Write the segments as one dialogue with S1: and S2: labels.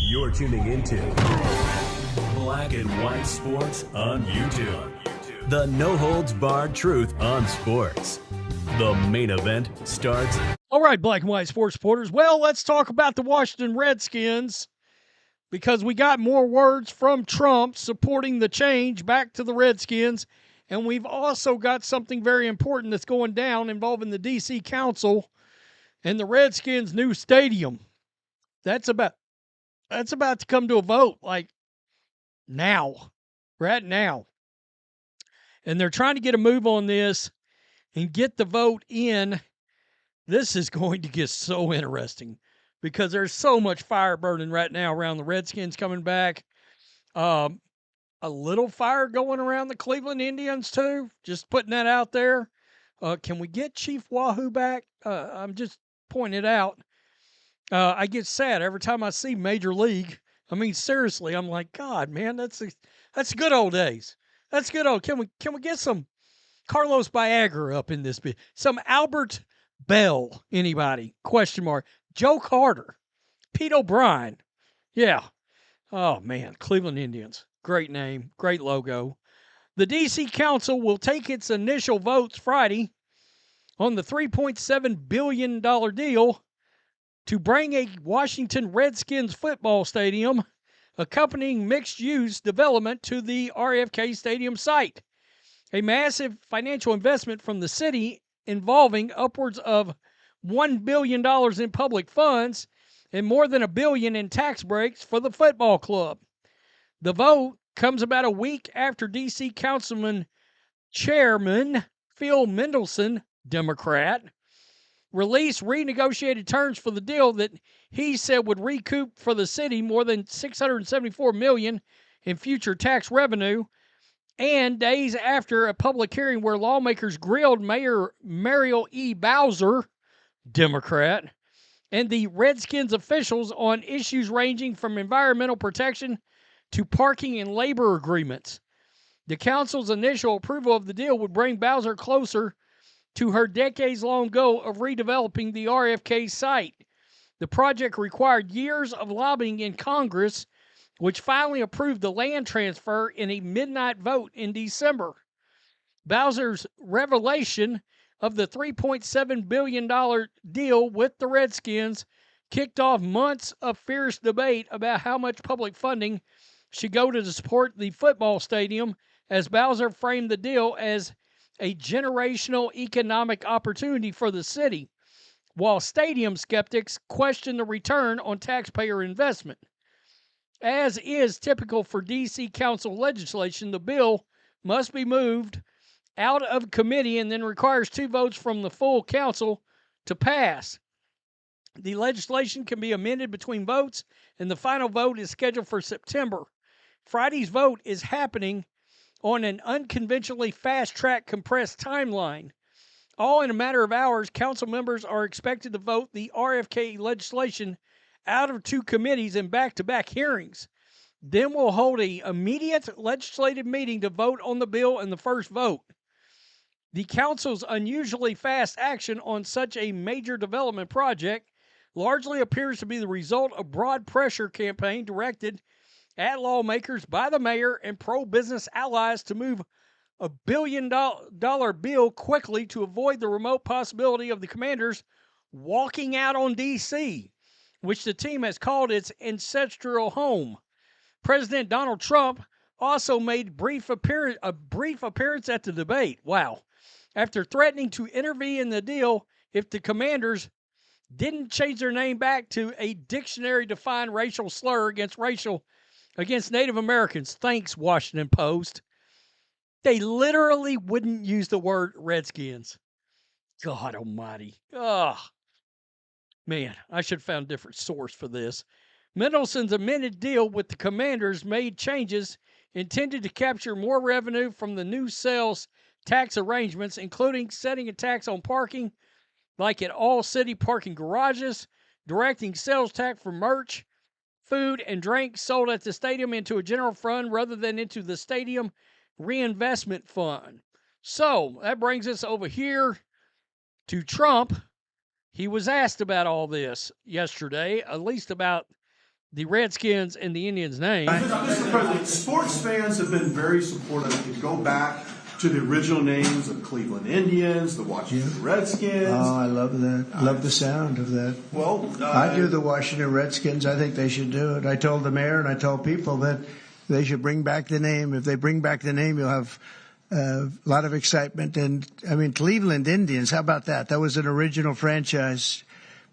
S1: You're tuning into Black and White Sports on YouTube. The no-holds-barred truth on sports. The main event starts.
S2: All right, Black and White Sports supporters. Well, let's talk about the Washington Redskins because we got more words from Trump supporting the change back to the Redskins. And we've also got something very important that's going down involving the D.C. Council and the Redskins' new stadium. That's about to come to a vote, like now, right now. And they're trying to get a move on this and get the vote in. This is going to get so interesting because there's so much fire burning right now around the Redskins coming back. A little fire going around the Cleveland Indians, too. Just putting that out there. Can we get Chief Wahoo back? I'm just pointing it out. I get sad every time I see Major League. I mean, seriously, I'm like, God, man, that's good old days. That's good old. Can we get some Carlos Viagra up in this bit? Some Albert Bell, anybody? Question mark. Joe Carter, Pete O'Brien. Yeah. Oh, man, Cleveland Indians. Great name, great logo. The D.C. Council will take its initial votes Friday on the $3.7 billion deal to bring a Washington Redskins football stadium accompanying mixed-use development to the RFK Stadium site. A massive financial investment from the city involving upwards of $1 billion in public funds and more than $1 billion in tax breaks for the football club. The vote comes about a week after D.C. Councilman Chairman Phil Mendelson, Democrat, released renegotiated terms for the deal that he said would recoup for the city more than $674 million in future tax revenue, and days after a public hearing where lawmakers grilled Mayor Muriel E. Bowser, Democrat, and the Redskins officials on issues ranging from environmental protection to parking and labor agreements. The council's initial approval of the deal would bring Bowser closer to her decades-long goal of redeveloping the RFK site. The project required years of lobbying in Congress, which finally approved the land transfer in a midnight vote in December. Bowser's revelation of the $3.7 billion deal with the Redskins kicked off months of fierce debate about how much public funding should go to support the football stadium, as Bowser framed the deal as a generational economic opportunity for the city, while stadium skeptics questioned the return on taxpayer investment. As is typical for D.C. Council legislation, the bill must be moved out of committee and then requires 2 votes from the full council to pass. The legislation can be amended between votes, and the final vote is scheduled for September. Friday's vote is happening on an unconventionally fast-track compressed timeline. All in a matter of hours, council members are expected to vote the RFK legislation out of 2 committees in back-to-back hearings. Then we'll hold an immediate legislative meeting to vote on the bill in the first vote. The council's unusually fast action on such a major development project largely appears to be the result of broad pressure campaign directed at lawmakers by the mayor and pro-business allies to move a $1 billion bill quickly to avoid the remote possibility of the Commanders walking out on D.C., which the team has called its ancestral home. President Donald Trump also made a brief appearance at the debate. Wow. After threatening to intervene in the deal if the Commanders didn't change their name back to a dictionary-defined racial slur against Native Americans. Thanks, Washington Post. They literally wouldn't use the word Redskins. God almighty. Oh, man, I should have found a different source for this. Mendelson's amended deal with the Commanders made changes intended to capture more revenue from the new sales tax arrangements, including setting a tax on parking, like at all city parking garages, directing sales tax for merch, food, and drinks sold at the stadium into a general fund rather than into the stadium reinvestment fund. So that brings us over here to Trump. he was asked about all this yesterday, at least about the Redskins and the Indians' name.
S3: Mr. President, sports fans have been very supportive. If you go back to the original names of Cleveland Indians, the Washington Redskins.
S4: Oh, I love that. I love the sound of that.
S3: Well,
S4: I do the Washington Redskins. I think they should do it. I told the mayor and I told people that they should bring back the name. If they bring back the name, you'll have a lot of excitement. And, I mean, Cleveland Indians, how about that? That was an original franchise,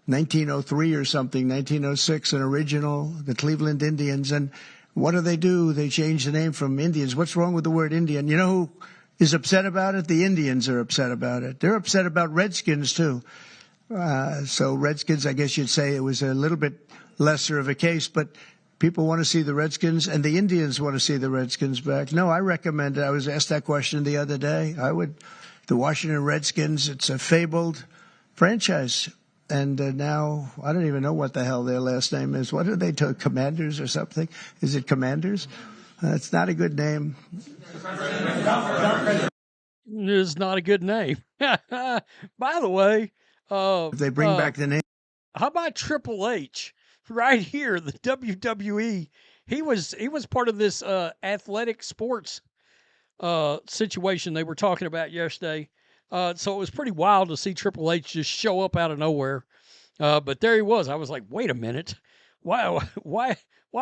S4: 1903 or something, 1906, an original, the Cleveland Indians. And what do? They changed the name from Indians. What's wrong with the word Indian? You know who is upset about it? The Indians are upset about it. They're upset about Redskins, too. So Redskins, I guess you'd say it was a little bit lesser of a case, but people want to see the Redskins, and the Indians want to see the Redskins back. No, I recommend it. I was asked that question the other day. The Washington Redskins, it's a fabled franchise. And now, I don't even know what the hell their last name is. What are they, Commanders or something? Is it Commanders? It's not a good name.
S2: It's not a good name. By the way,
S4: if they bring back the name.
S2: How about Triple H? Right here, the WWE. He was part of this athletic sports situation they were talking about yesterday. So it was pretty wild to see Triple H just show up out of nowhere. But there he was. I was like, wait a minute. Why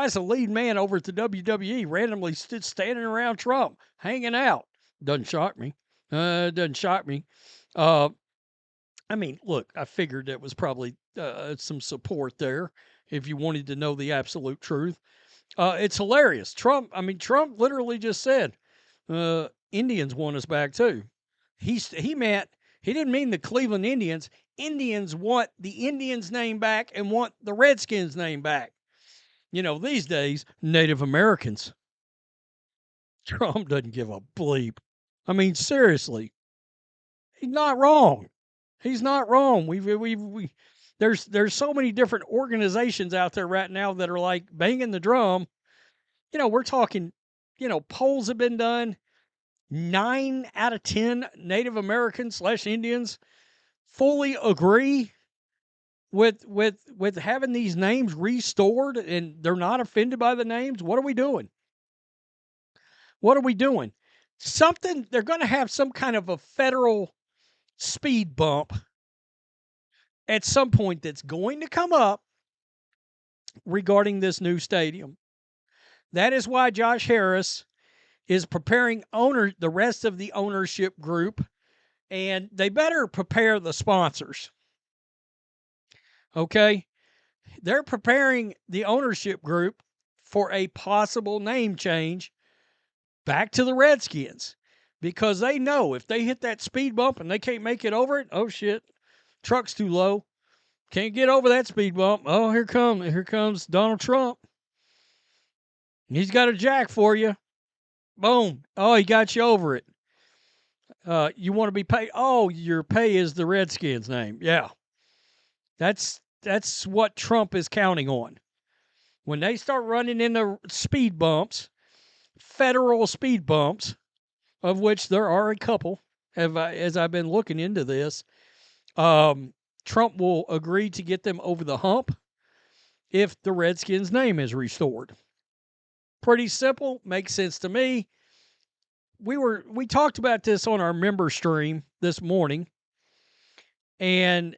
S2: is the lead man over at the WWE randomly standing around Trump, hanging out? Doesn't shock me. Doesn't shock me. I mean, look, I figured it was probably some support there if you wanted to know the absolute truth. It's hilarious. Trump literally just said, Indians want us back too. He didn't mean the Cleveland Indians. Indians want the Indians' name back and want the Redskins' name back. You know, these days, Native Americans. Trump doesn't give a bleep. I mean, seriously. He's not wrong. He's not wrong. There's so many different organizations out there right now that are like banging the drum. You know, we're talking, polls have been done. 9 out of 10 Native Americans / Indians fully agree with having these names restored, and they're not offended by the names. What are we doing? What are we doing? They're going to have some kind of a federal speed bump at some point that's going to come up regarding this new stadium. That is why Josh Harris is preparing the rest of the ownership group, and they better prepare the sponsors. Okay? They're preparing the ownership group for a possible name change back to the Redskins, because they know if they hit that speed bump and they can't make it over it, oh shit, truck's too low. Can't get over that speed bump. Oh, here comes Donald Trump. He's got a jack for you. Boom. Oh, he got you over it. You want to be paid? Oh, your pay is the Redskins' name. Yeah. That's what Trump is counting on. When they start running into speed bumps, federal speed bumps, of which there are a couple, as I've been looking into this, Trump will agree to get them over the hump if the Redskins' name is restored. Pretty simple, makes sense to me. We talked about this on our member stream this morning, and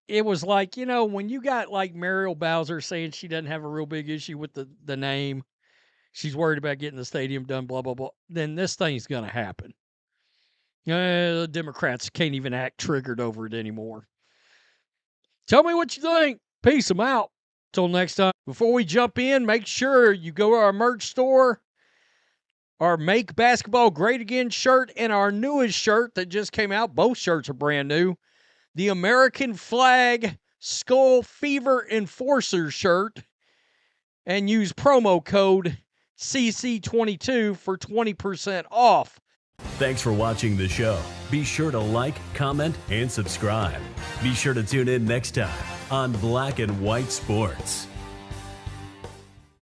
S2: it was like, when you got like Muriel Bowser saying she doesn't have a real big issue with the name, she's worried about getting the stadium done, blah, blah, blah, then this thing's going to happen. The Democrats can't even act triggered over it anymore. Tell me what you think. Peace. I'm out. Till next time. Before we jump in, make sure you go to our merch store, our Make Basketball Great Again shirt, and our newest shirt that just came out. Both shirts are brand new. The American Flag Skull Fever Enforcer shirt. And use promo code CC22 for 20% off.
S1: Thanks for watching the show. Be sure to like, comment, and subscribe. Be sure to tune in next time on Black and White Sports.